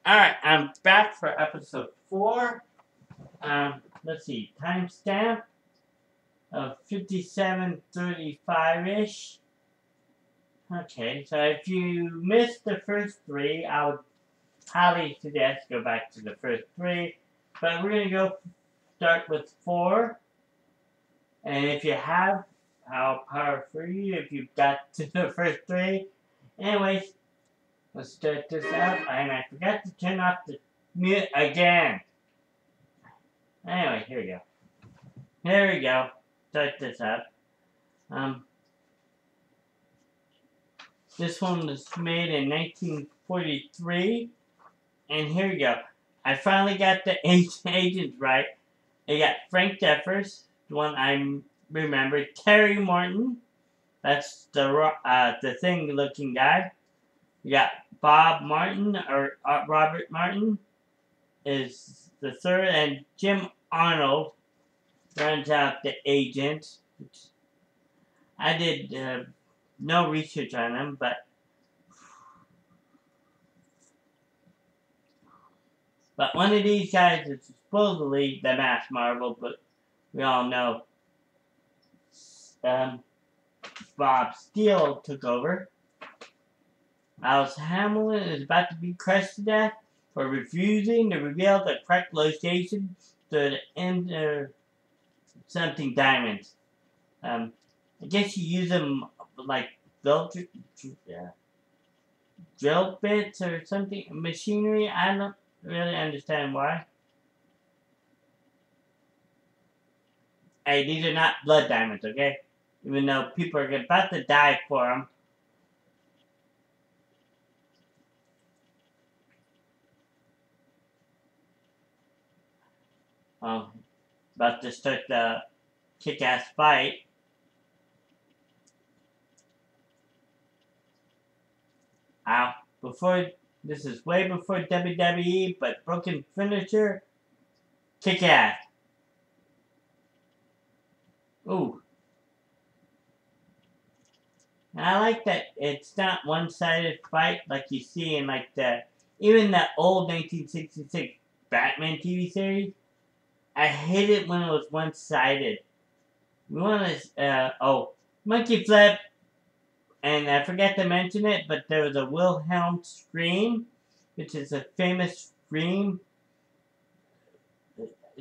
Alright, I'm back for episode 4. Let's see, timestamp of 57:35-ish. Okay, so if you missed the first 3, I would highly suggest go back to the first 3. But we're going to start with 4. And if you have, I'll power for you if you've got to the first 3. Anyways, let's start this up. And I forgot to turn off the mute again. Anyway, here we go. Here we go. Start this up. This one was made in 1943. And here we go. I finally got the agents right. I got Frank Jeffers, the one I remember. Terry Morton. That's the thing-looking guy. You got Bob Martin, or Robert Martin is the third, and Jim Arnold runs out the agent. I did no research on him, but one of these guys is supposedly the Mass Marvel, but we all know Bob Steele took over. Alice Hamilton is about to be crushed to death for refusing to reveal the correct location to the something diamonds. I guess you use them like drill bits or something, machinery. I don't really understand why. Hey, these are not blood diamonds, okay? Even though people are about to die for them. About to start the kick-ass fight. This is way before WWE, but broken finisher, kick-ass. Ooh. And I like that it's not one-sided fight like you see in like even the old 1966 Batman TV series. I hate it when it was one-sided. We want to, monkey flip. And I forgot to mention it, but there was a Wilhelm scream, which is a famous scream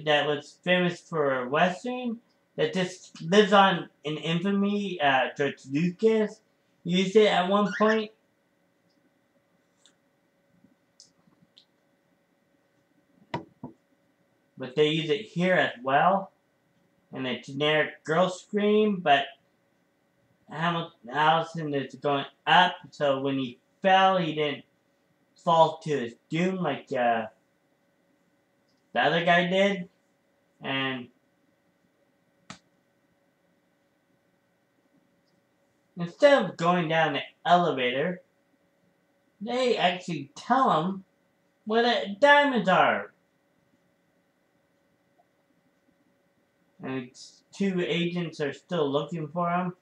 that was famous for Western, that just lives on in infamy. George Lucas used it at one point. But they use it here as well. And a generic girl scream, but Allison is going up, so when he fell, he didn't fall to his doom like the other guy did. And instead of going down the elevator, they actually tell him where the diamonds are. And 2 agents are still looking for him.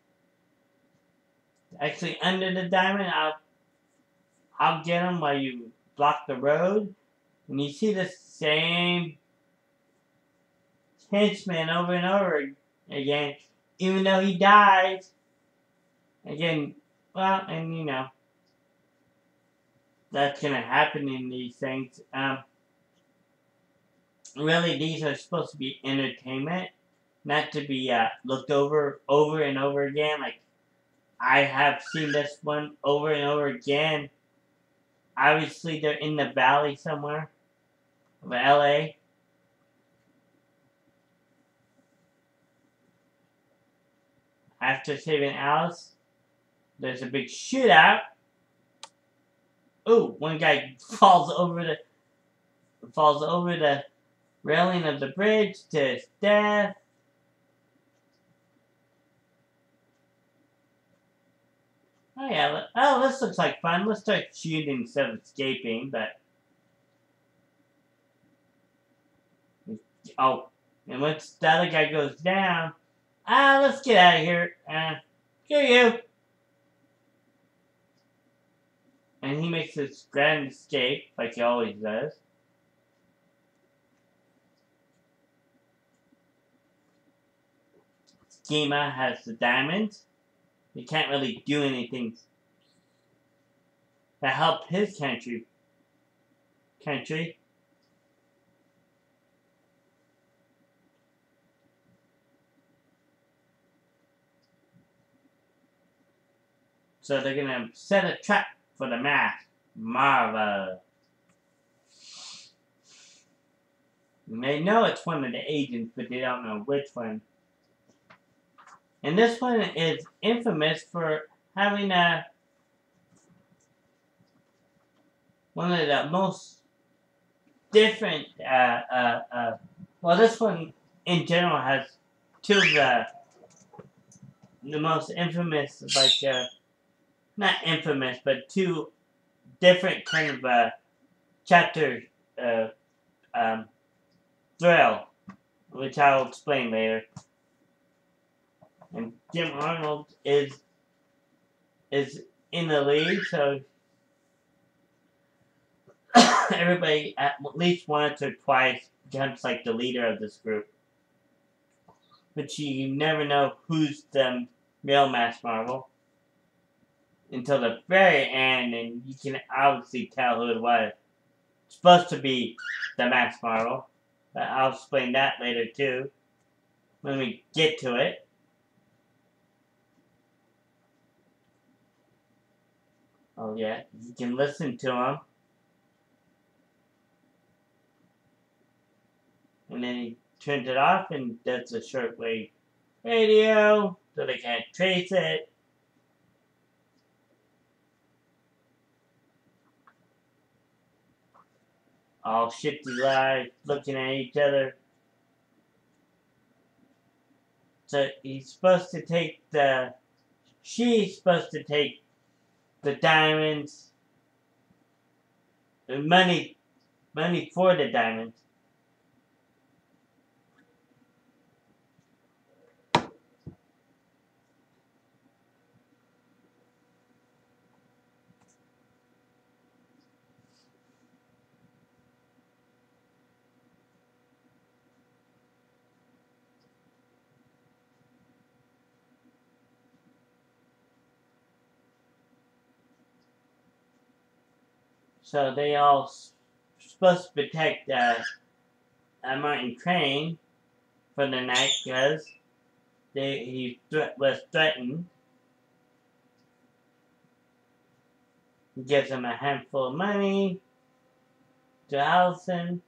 Actually, under the diamond, I'll get him while you block the road. And you see the same henchman over and over again, even though he dies. Again, well, and you know, that's gonna happen in these things. Really, these are supposed to be entertainment, not to be looked over and over again. Like, I have seen this one over and over again. Obviously, they're in the valley somewhere of LA. After saving Alice, there's a big shootout. Ooh, one guy falls over the railing of the bridge to his death. Oh yeah, this looks like fun. Let's start shooting instead of escaping, but... Oh, and once the other guy goes down... let's get out of here. Screw you! And he makes this grand escape, like he always does. Sakima has the diamonds. He can't really do anything to help his country. So they're gonna set a trap for the mask. Marva. And they know it's one of the agents, but they don't know which one. And this one is infamous for having one of the most different, well, this one in general has two of the most infamous, like, not infamous, but two different kind of, chapter, thrill, which I'll explain later. And Jim Arnold is in the lead, so everybody at least once or twice becomes like the leader of this group. But you never know who's the real Masked Marvel until the very end, and you can obviously tell who it was. It's supposed to be the Masked Marvel, but I'll explain that later too when we get to it. Oh yeah, you can listen to him. And then he turns it off and does a shortwave radio so they can't trace it. All shifty live, looking at each other. So he's supposed to take she's supposed to take the diamonds, the money for the diamonds. So they all supposed to protect Martin Crane for the night because he was threatened. He gives him a handful of money to Allison.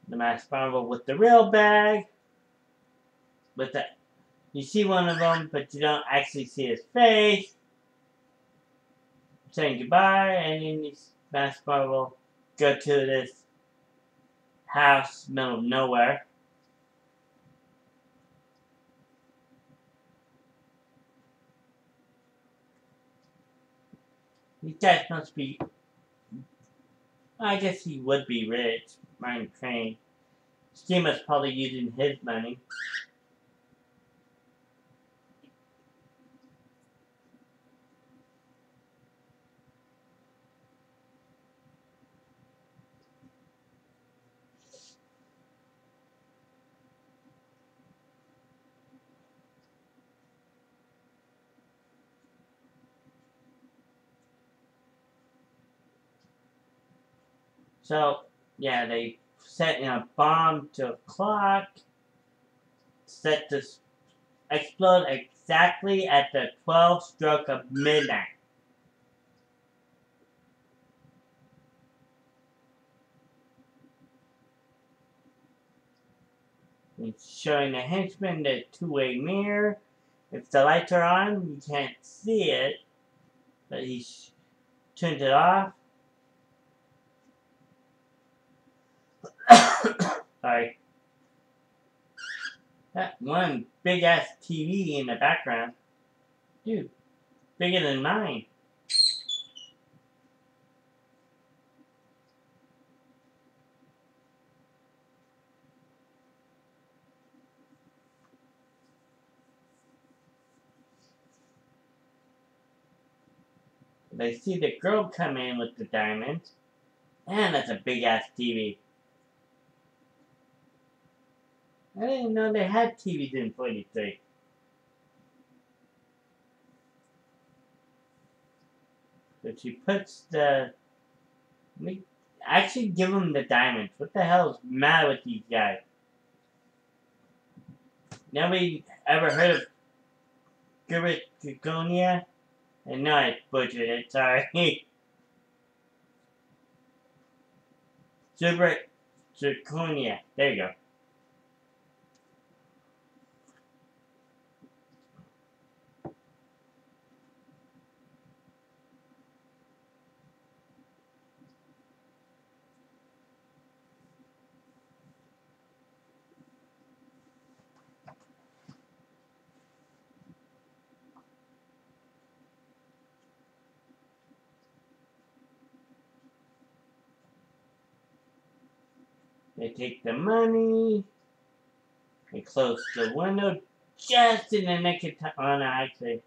The Masked Marvel with the real bag. You see one of them, but you don't actually see his face. Saying goodbye, and then these Masked Marvel go to this house, middle of nowhere. These guys must be. I guess he would be rich, Martin Crane. Sakima's probably using his money. So, yeah, they set in a bomb to a clock, set to explode exactly at the 12th stroke of midnight. It's showing the henchman the two-way mirror. If the lights are on, you can't see it, but he turns it off. Sorry. That one big-ass TV in the background. Dude, bigger than mine. They see the girl come in with the diamond. And that's a big ass TV. I didn't know they had TVs in 43. So she puts the... Actually give them the diamonds. What the hell is the matter with these guys? Nobody ever heard of Dragonia? I know I butchered it, sorry. Super Dragonia. There you go. They take the money. They close the window just in the nick of time. Oh no, actually.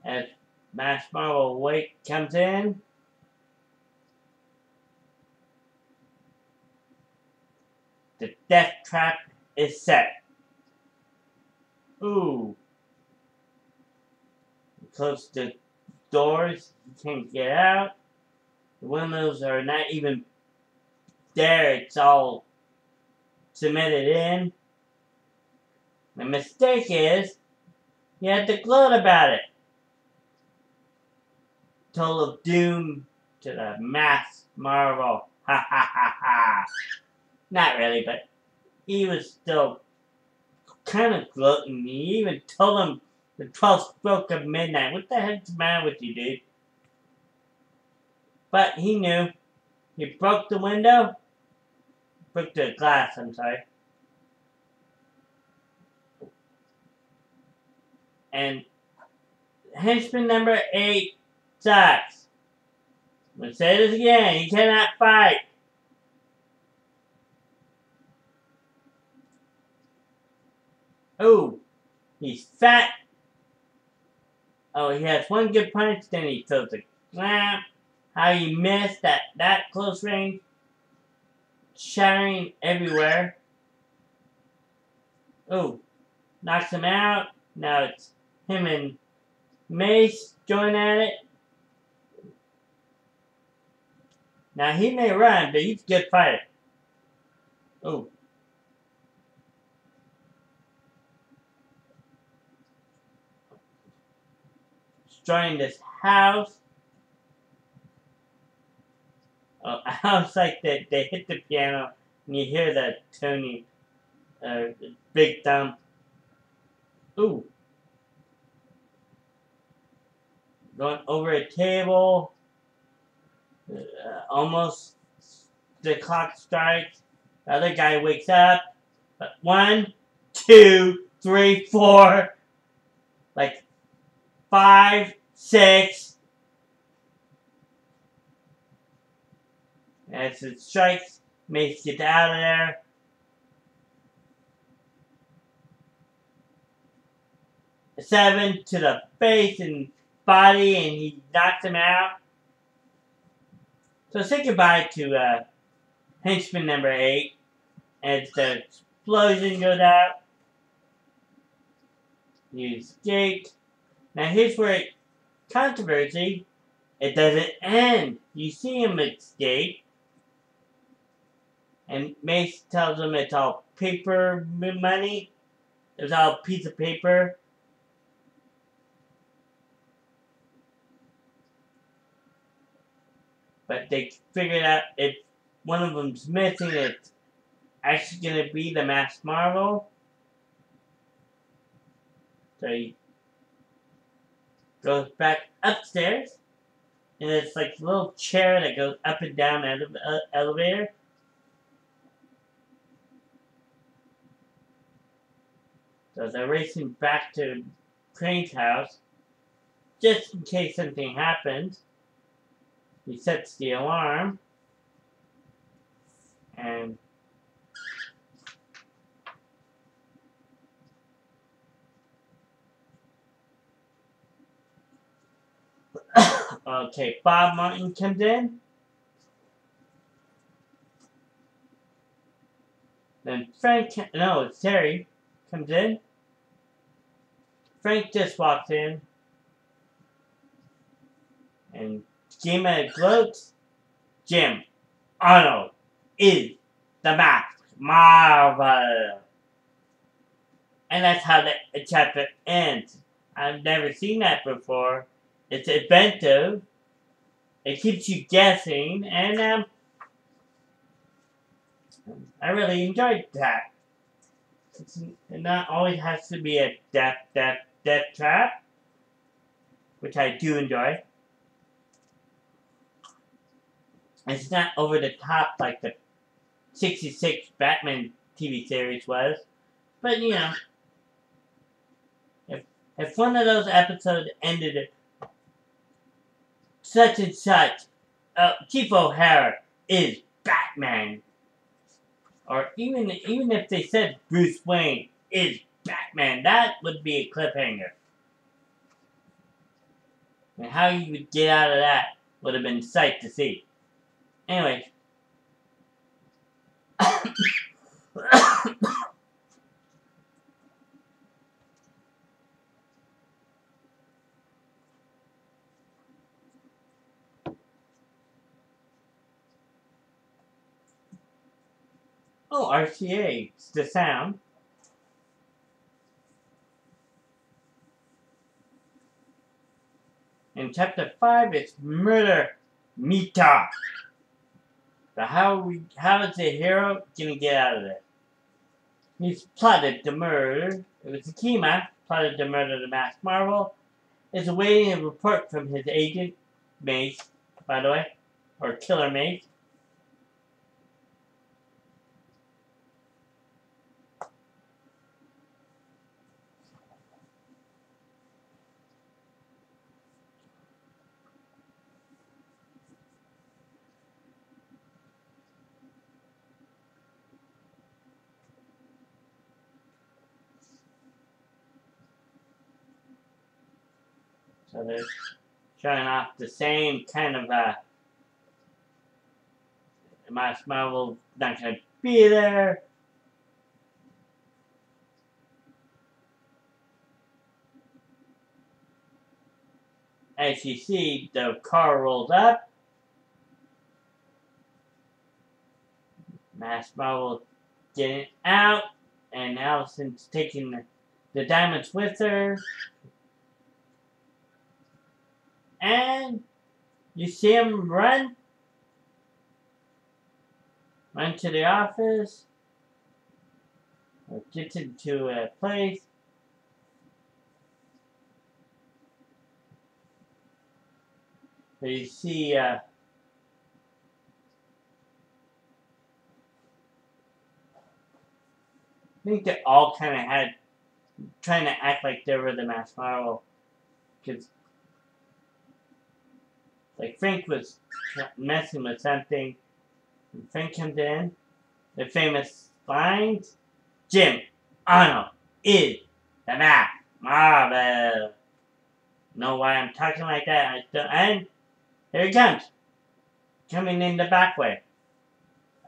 As Mass Marvel Wake comes in. The death trap is set. Ooh. Close the doors. You can't get out. The windows are not even there. It's all cemented in. The mistake is, you had to gloat about it. Total doom to the Mass Marvel. Ha ha ha ha. Not really, but he was still kind of gloating. He even told him the 12th stroke of midnight. What the heck's the matter with you, dude? But he knew. He broke the window. Broke the glass, I'm sorry. And henchman number 8 sucks. I'm going to say this again. He cannot fight. Oh, he's fat. Oh, he has one good punch, then he throws a slam. How he missed that close range. Shattering everywhere. Oh, knocks him out. Now it's him and Mace going at it. Now he may run, but he's a good fighter. Oh. Destroying this house. Oh, I was like they hit the piano and you hear that Tony big thump. Ooh. Going over a table. Almost the clock strikes. The other guy wakes up. 1, 2, 3, 4. Like 5, 6. As it strikes, Mace gets out of there. A 7 to the face and body, and he knocks him out. So say goodbye to henchman number 8 as the explosion goes out. You escape. Now here's where controversy. It doesn't end. You see him escape. And Mace tells him it's all paper money. It's all a piece of paper. But they figured out if one of them's missing, it's actually going to be the Mass Marvel. So he goes back upstairs. And it's like a little chair that goes up and down the elevator. So they're racing back to Crane's house. Just in case something happens. He sets the alarm. And Okay, Bob Martin comes in. Then Frank, no, it's Terry, comes in. Frank just walks in. And Sakima gloats. Jim Arnold is the masked marvel. And that's how the chapter ends. I've never seen that before. It's inventive. It keeps you guessing, and I really enjoyed that. It not always has to be a death trap, which I do enjoy. It's not over the top like the 66 Batman TV series was, but you know, if one of those episodes ended it, such and such, Chief O'Hara is Batman. Or even if they said Bruce Wayne is Batman, that would be a cliffhanger. And how you would get out of that would have been sight to see. Anyway. Oh, RCA, it's the sound. In chapter 5, it's Murder Mita. So how is the hero gonna get out of this? He's plotted to murder. It was Sakima plotted to murder the Masked Marvel. Is awaiting a report from his agent, Mace, by the way, or Killer Mace. So they're showing off the same kind of Masked Marvel not gonna be there. As you see, the car rolls up. Masked Marvel getting out, and Allison's taking the diamonds with her. And you see him run to the office, or gets into a place. So you see, I think they all kind of trying to act like they were the Masked Marvel, because like Frank was messing with something. And Frank comes in. The famous lines. Jim Arnold is the Masked Marvel. Know why I'm talking like that? And here he comes. Coming in the back way.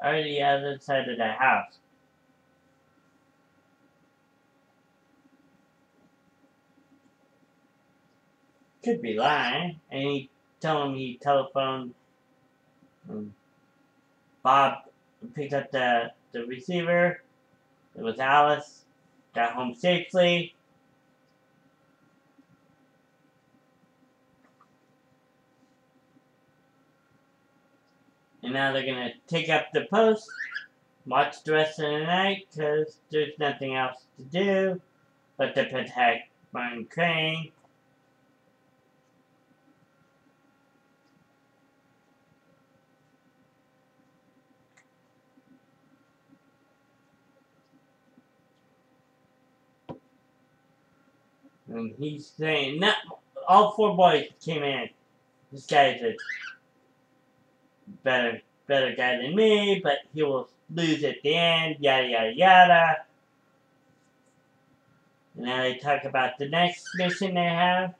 Or the other side of the house. Could be lying. And he told him he telephoned. Bob picked up the receiver. It was Alice. Got home safely. And now they're going to take up the post. Watch the rest of the night because there's nothing else to do but to protect Martin Crane. And he's saying, not all 4 boys came in. This guy's a better guy than me, but he will lose at the end, yada yada yada. And now they talk about the next mission they have.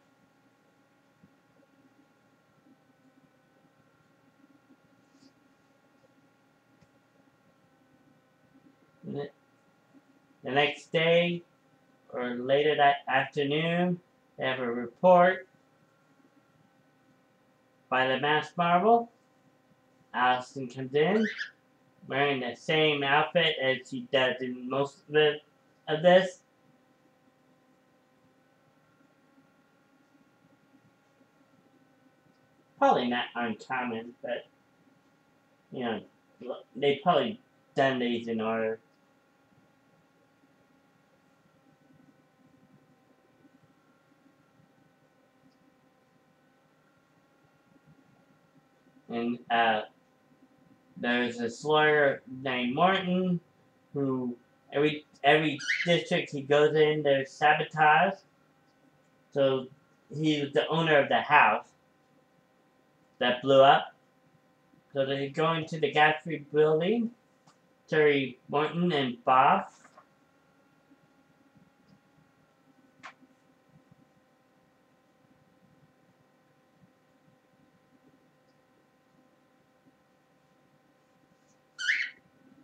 The next day, or later that afternoon, they have a report by the Masked Marvel. Allison comes in, wearing the same outfit as she does in most of this. Probably not uncommon, but, you know, they probably done these in order. And there's this lawyer named Morton who every district he goes in, there's sabotage. So he was the owner of the house that blew up. So they go into the Godfrey building, Terry Morton and Bob.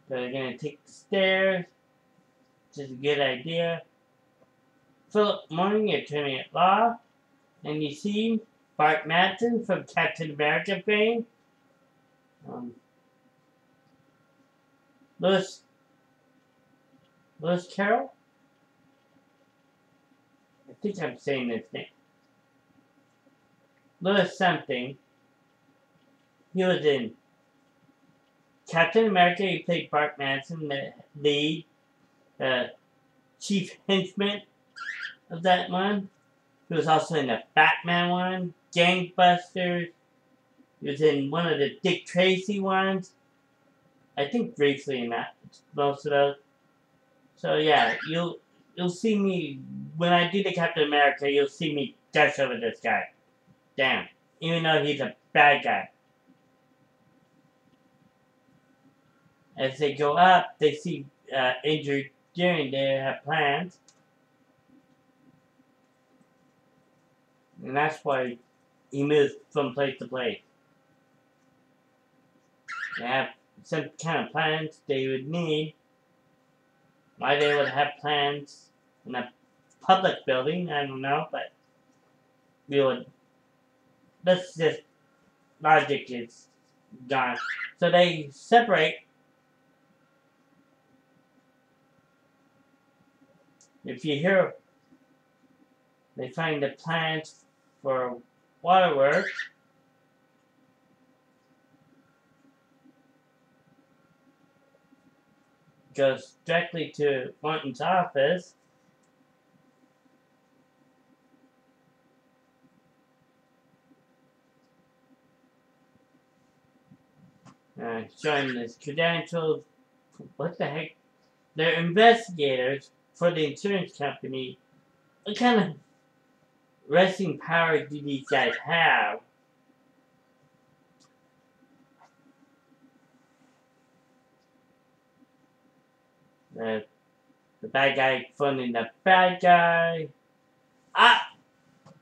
So they're gonna take the stairs, which is a good idea. Philip Morning, attorney at law, and you see Bart Madsen from Captain America fame. Lewis Carroll? I think I'm saying his name. Lewis something. He was in Captain America. He played Bart Madsen, the lead, chief henchman of that one. He was also in the Batman one, Gangbusters. He was in one of the Dick Tracy ones. I think briefly in that, most of those. So yeah, you'll see me when I do the Captain America. You'll see me gush over this guy. Damn, even though he's a bad guy. As they go up, they see injured Jerry. They have plans, and that's why he moves from place to place. They have some kind of plans they would need. Why they would have plans in a public building, I don't know, but we would. That's just logic is gone. So they separate. If you hear, they find the plans for waterworks. Goes directly to Morton's office. Showing his credentials. What the heck? They're investigators for the insurance company. What kind of wrestling power do these guys have? The bad guy funding the bad guy. Ah!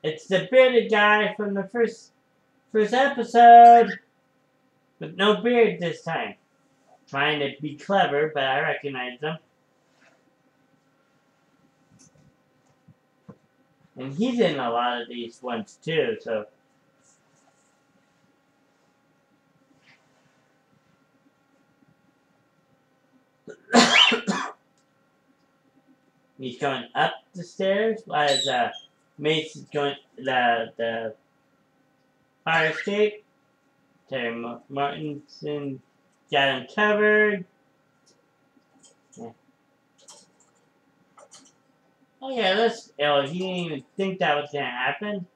It's the bearded guy from the first episode. With no beard this time. Trying to be clever, but I recognize him. And he's in a lot of these ones too, so. He's going up the stairs as Mace is going the fire escape. Terry Martinson got him covered. Yeah. Oh yeah, he didn't even think that was gonna happen.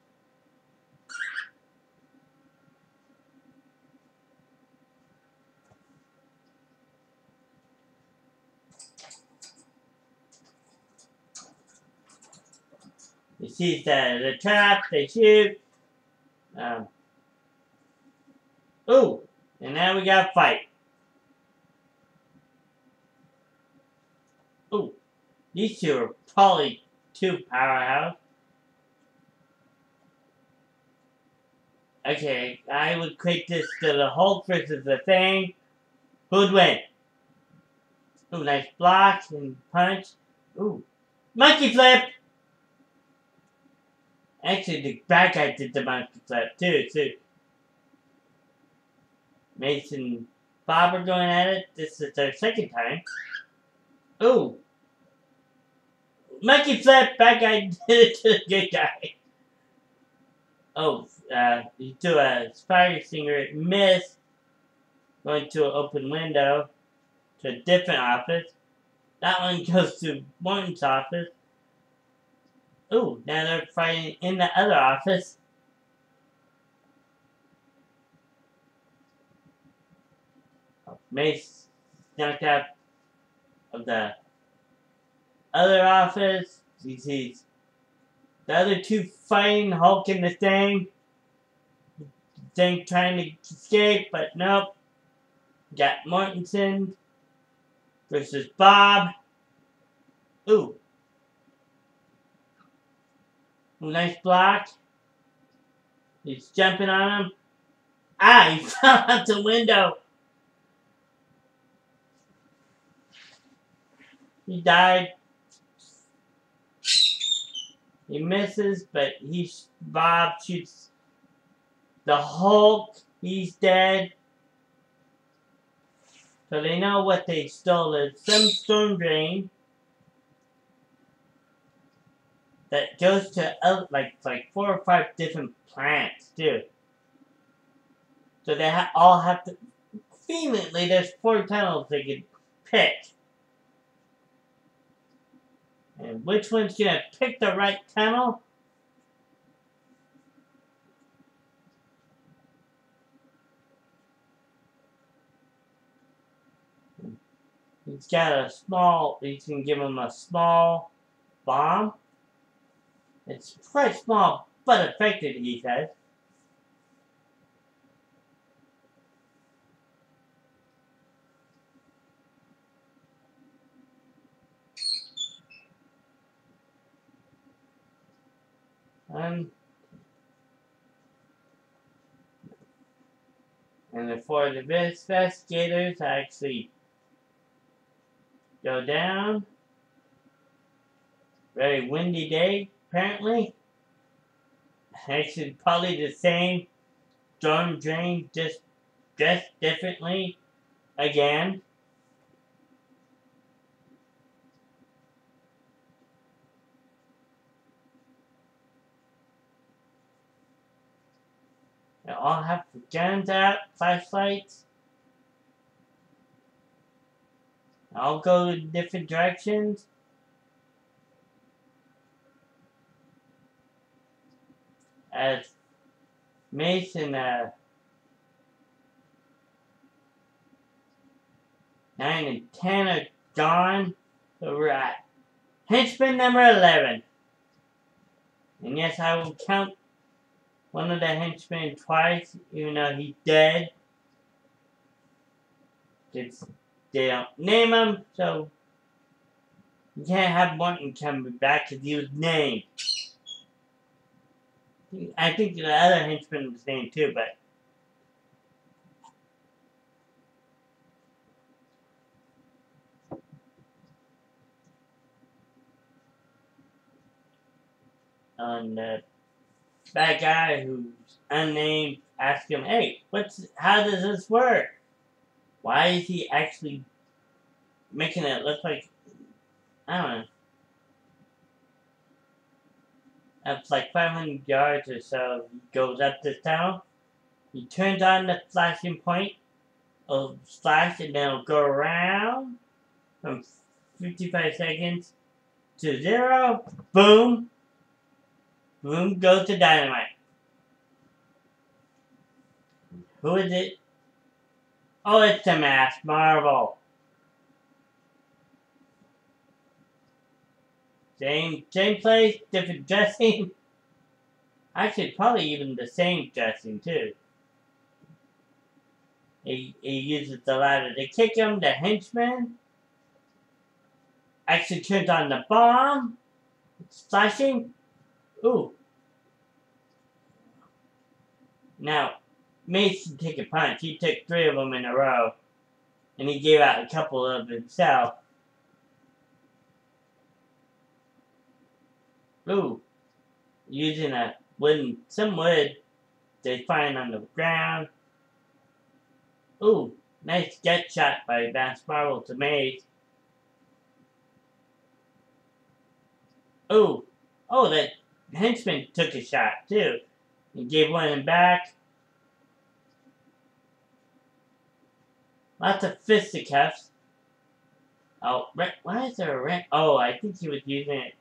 He sees the trap, they shoot. Ooh, and now we got a fight. Ooh, these two are probably two powerhouse. Okay, I would equate this to the Hulk versus the Thing. Who'd win? Ooh, nice block and punch. Ooh. Monkey flip! Actually, the bad guy did the monkey flip too. Mason and Bob are going at it. This is their second time. Ooh. Monkey flip! Bad guy did it to the good guy. Oh, he threw a fire extinguisher. Missed. Going to an open window. To a different office. That one goes to Morton's office. Ooh, now they're fighting in the other office. Mace knocked out of the other office. He sees the other two fighting, Hulk and the Thing. The Thing trying to escape, but nope. Got Mortensen versus Bob. Ooh. Nice block. He's jumping on him. Ah, he fell out the window. He died. He misses, but Bob shoots the Hulk. He's dead. So they know what they stole. There's some storm drain that goes to like 4 or 5 different plants too. So they all have to. Conveniently, there's 4 tunnels they could pick. And which one's gonna pick the right tunnel? He's got a small. You can give him a small bomb. It's quite small, but effective, he says. And the 4 investigators actually go down. Very windy day, apparently. Actually, probably the same storm drain, just dressed differently again. They all have guns out, flashlights. All go in different directions. As Mace and 9 and 10 are gone, so we're at henchman number 11. And yes, I will count one of the henchmen twice, even though he's dead. They don't name him, so you can't have Morton come back because he was named. I think the other henchman was named too, but the bad guy who's unnamed asked him, "Hey, how does this work? Why is he actually making it look like, I don't know, it's like 500 yards or so. He goes up this tunnel. He turns on the flashing point. It'll flash and then it'll go around from 55 seconds to 0. Boom. Boom goes to dynamite. Who is it? Oh, it's the Masked Marvel. Same place, different dressing. Actually, probably even the same dressing too. He uses the ladder to kick him. The henchman actually turns on the bomb. It's flashing. Ooh. Now, Mace can take a punch. He took 3 of them in a row. And he gave out a couple of himself. Ooh, using some wood they find on the ground. Ooh, nice get shot by Vance Marvel to Maze. Ooh, oh, that henchman took a shot too. He gave one back. Lots of fisticuffs. Oh, why is there a ring? Oh, I think he was using it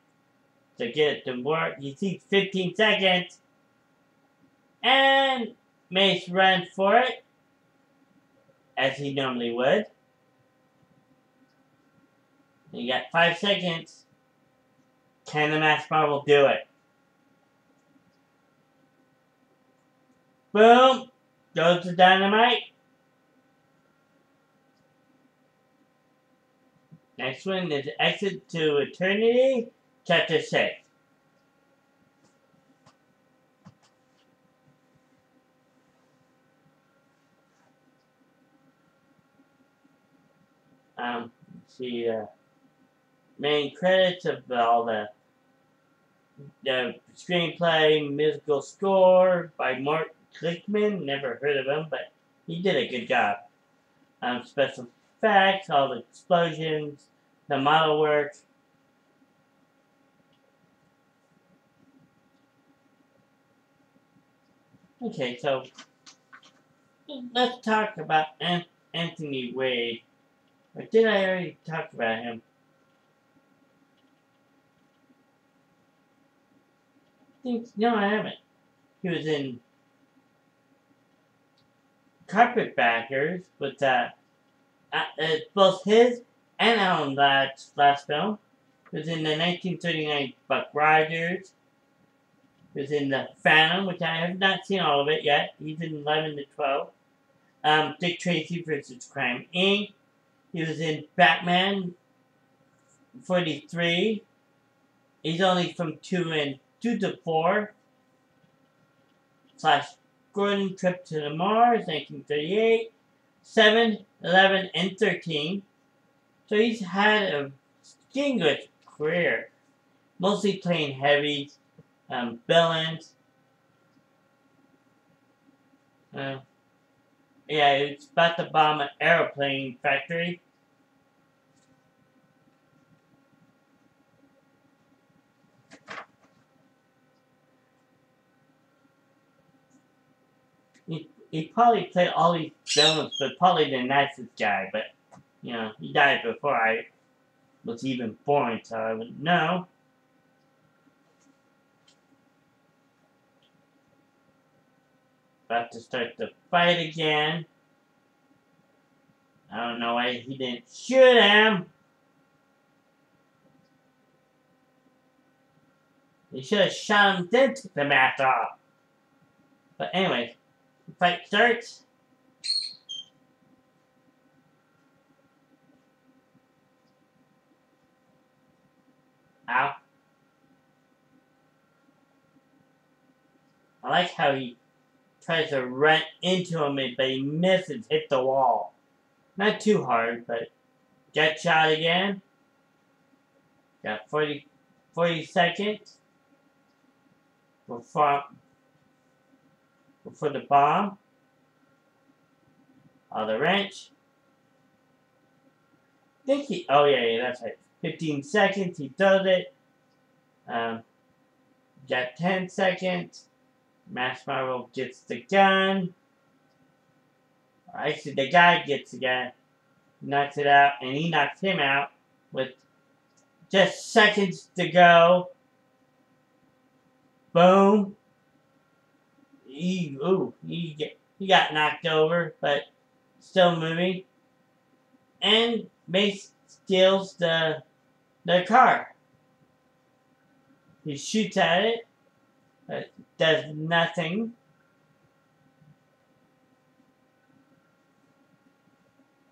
to get it to work. He sees 15 seconds. And Mace runs for it, as he normally would. You got 5 seconds. Can the Masked Marvel do it? Boom! Goes the dynamite. Next one is Exit to Eternity, Chapter 6. See, main credits of all the screenplay, musical score by Mark Glickman. Never heard of him, but he did a good job. Special effects, all the explosions, the model work. Okay, so let's talk about Anthony Wade. Or did I already talk about him? No, I haven't. He was in Carpetbaggers with both his and Alan Ladd's last film. He was in the 1939 Buck Rogers. He was in The Phantom, which I have not seen all of it yet. He's in 11 to 12. Dick Tracy vs. Crime Inc. He was in Batman 43. He's only from 2 to 4. Flash Gordon Trip to the Mars, 1938. 7, 11, and 13. So he's had a distinguished career. Mostly playing heavies, villains. Yeah, it's about to bomb an airplane factory. He probably played all these villains, but probably the nicest guy. But, you know, he died before I was even born, so I wouldn't know. About to start the fight again. I don't know why he didn't shoot him. He should have shot him, then took the mask off. But anyway, the fight starts. Ow. I like how he tries to run into him, but he misses, hit the wall. Not too hard, but get shot again. Got 40 seconds before the bomb. The wrench. Oh yeah, that's right. 15 seconds, he does it. Got 10 seconds. Masked Marvel gets the gun. Actually, the guy gets the gun, knocks it out, and he knocks him out with just seconds to go. Boom. He got knocked over, but still moving. And Mace steals the car. He shoots at it, but does nothing.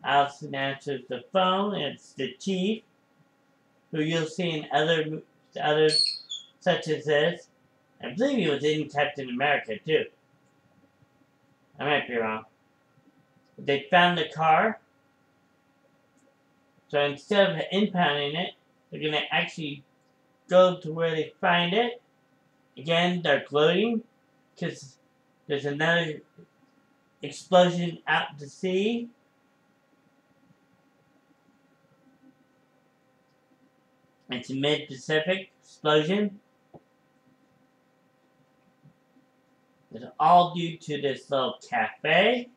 Allison answers the phone. It's the chief, who you'll see in other such as this. I believe he was in Captain America too. I might be wrong. They found the car. So instead of impounding it, they're going to actually go to where they find it. Again, they're gloating because there's another explosion out to sea. It's a mid-Pacific explosion. It's all due to this little cafe.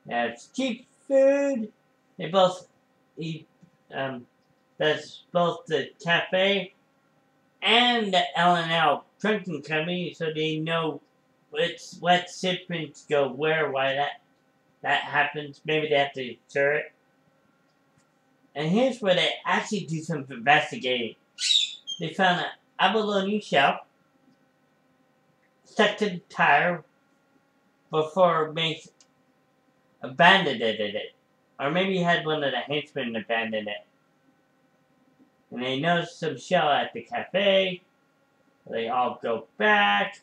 It's cheap food. They both eat. That's both the cafe and the L&L drinking company, so they know what shipments go where, why that happens. Maybe they have to insure it. And here's where they actually do some investigating. They found an abalone shell stuck to the tire before Mace abandoned it. Or maybe he had one of the henchmen abandon it. And they noticed some shell at the cafe. They all go back.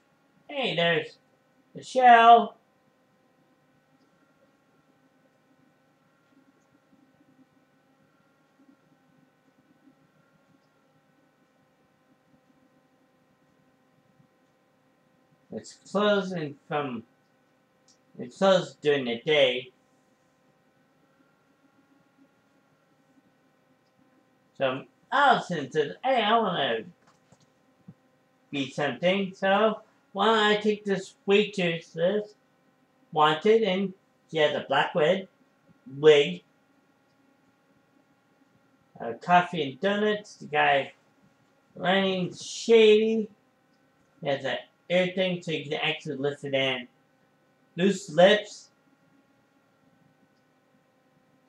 Hey, there's the shell. It's closed during the day. So Allison says, hey, I want to be something. So why don't I take this waitress list, wanted, and she has a black wig, coffee and donuts. The guy running shady. He has an ear thing so you can actually listen in. Loose lips.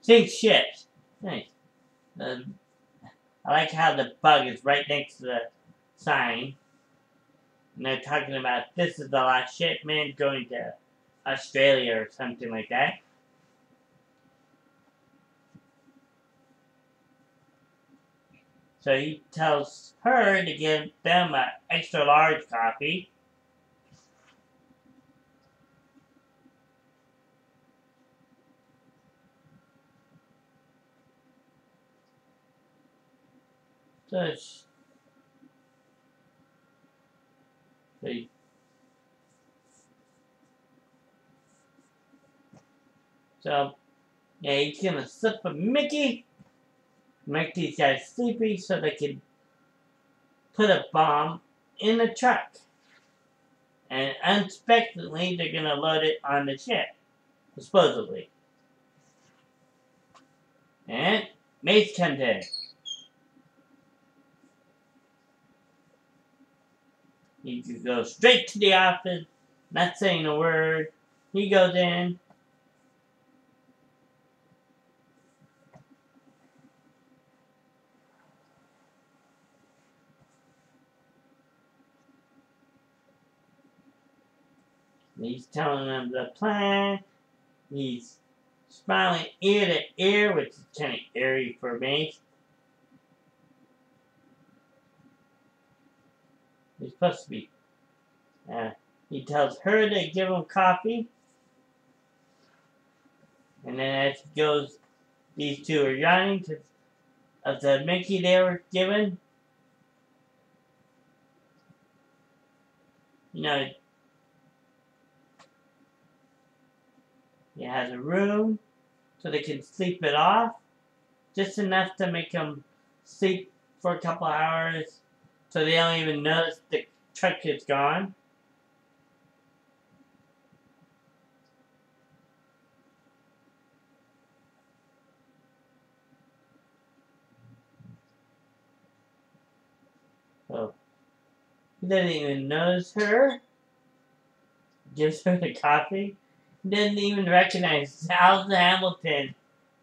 Sink ships. Nice. I like how the bug is right next to the sign. And they're talking about this is the last shipment going to Australia or something like that. So he tells her to give them an extra large coffee. So yeah, he's gonna slip a Mickey. Make these guys sleepy so they can put a bomb in the truck. And unexpectedly, they're gonna load it on the ship. Supposedly. And Mace comes in. He could go straight to the office, not saying a word. He goes in. He's telling them the plan. He's smiling ear to ear, which is kind of eerie for me. He's supposed to be. He tells her to give him coffee. And then as he goes, these two are yawning because of the Mickey they were given. You know, he has a room so they can sleep it off. Just enough to make them sleep for a couple hours so they don't even notice the truck is gone. So he doesn't even notice her. Gives her the coffee. He doesn't even recognize Alison Hamilton,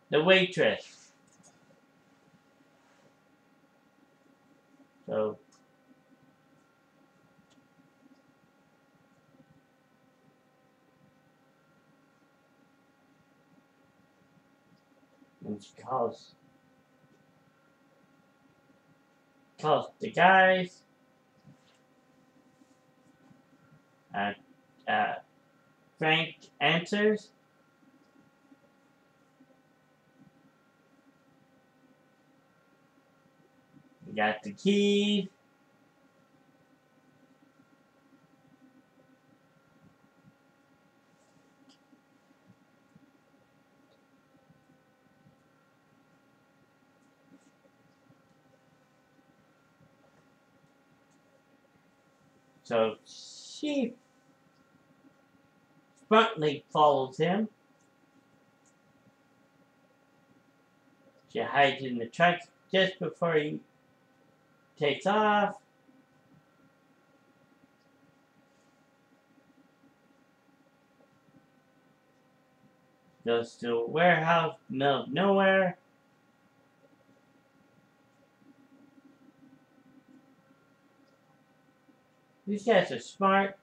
the waitress. So and she calls the guys. Frank answers. got the keys. So she frontly follows him. She hides in the truck just before he takes off. Goes to a warehouse, middle of nowhere. These guys are smart.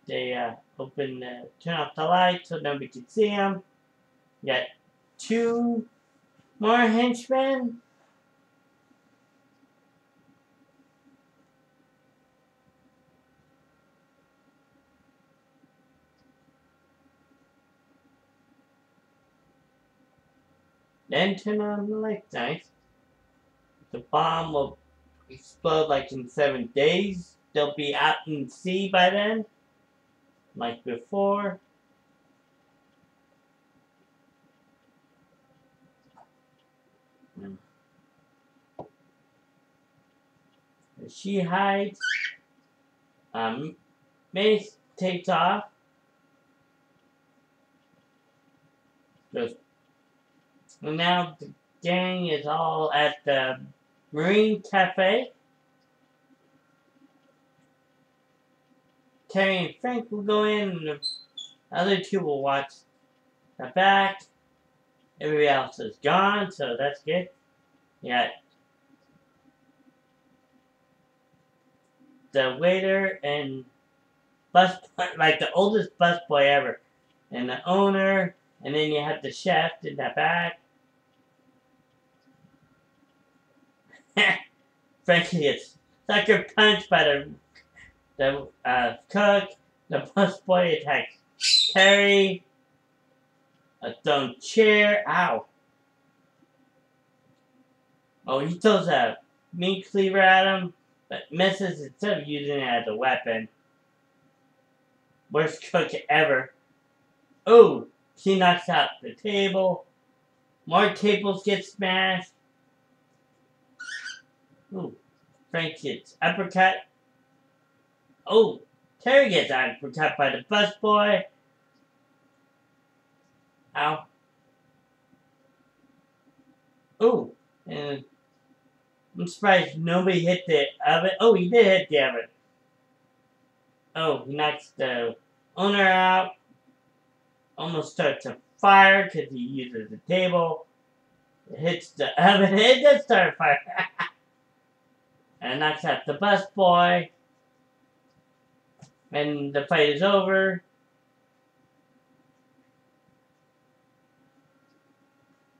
They turn off the lights so nobody can see them. You got 2 more henchmen. Then turn on the lights. Nice. The bomb will explode like in 7 days. They'll be out in the sea by then, like before. She hides. Mace takes off. And now the gang is all at the Marine Cafe. Terry and Frank will go in, and the other 2 will watch the back. Everybody else is gone, so that's good. Yeah. The waiter and bus, like the oldest busboy ever, and the owner, and then you have the chef in the back. Frankie gets sucker punched by the cook. The busboy attacks Terry. A thrown chair. Ow. Oh, he throws a meat cleaver at him, but misses instead of using it as a weapon. Worst cook ever. Oh, she knocks out the table. More tables get smashed. Ooh, Frank gets uppercut. Oh, Terry gets uppercut by the busboy. Ow. Oh, and I'm surprised nobody hit the oven. Oh, he did hit the oven. Oh, he knocks the owner out. Almost starts a fire because he uses the table. It hits the oven. It does start a fire. And knocks out the busboy. And the fight is over.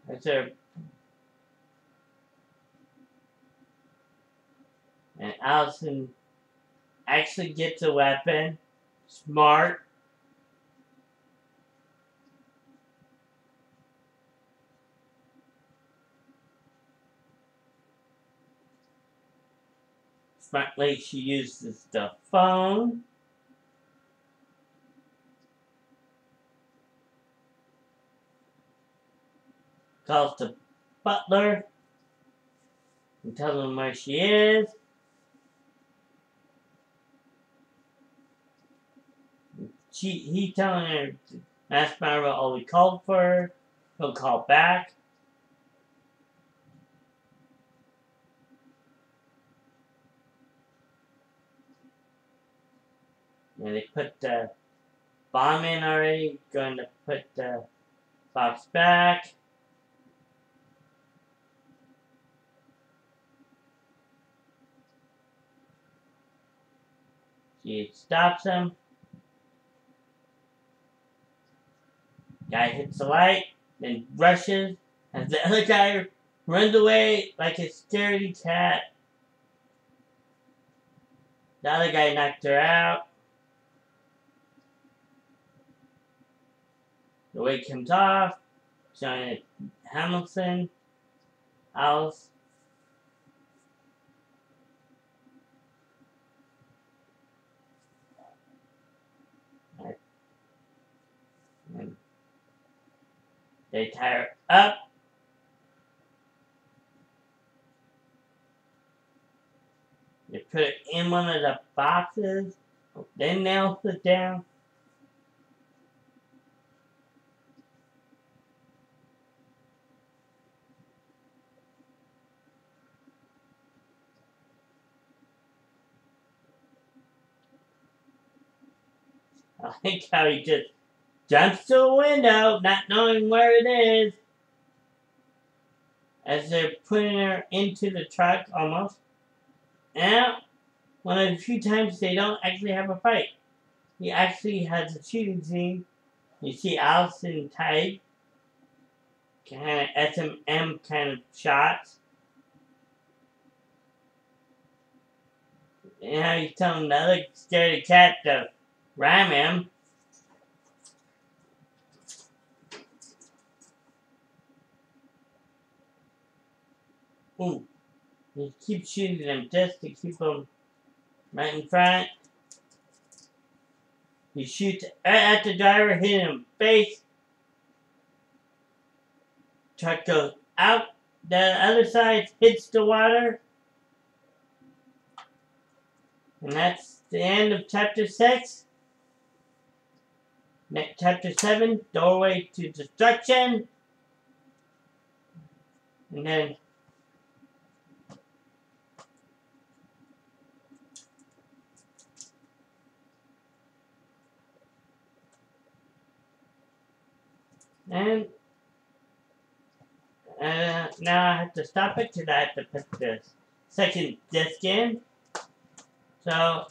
That's there. And Allison actually gets a weapon. Smart. Smartly, she uses the phone. Calls the butler and tells him where she is. He telling her to ask Myra all we called for her. He'll call back. And they put the bomb in already. Going to put the box back. She stops him. Guy hits the light, then rushes, and the other guy runs away like a scaredy cat. The other guy knocked her out. The wig comes off, showing Hamilton, Alice. They tie her up. They put it in one of the boxes. Then nails it down. I like how he just jumps to a window, not knowing where it is. As they're putting her into the truck, almost. Now, one of the few times they don't actually have a fight. He actually has a shooting scene. You see Allison tight. Kind of S&M kind of shots. And now he's telling the other scaredy cat to ram him. Ooh. He keeps shooting them just to keep them right in front. He shoots right at the driver, hitting him face. Truck goes out. The other side hits the water. And that's the end of chapter 6. Next, chapter 7, Doorway to Destruction. And then now I have to stop it because I have to put the second disc in. So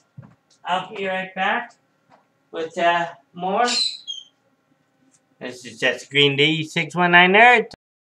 I'll be right back with more. This is just Green D 619 Nerd.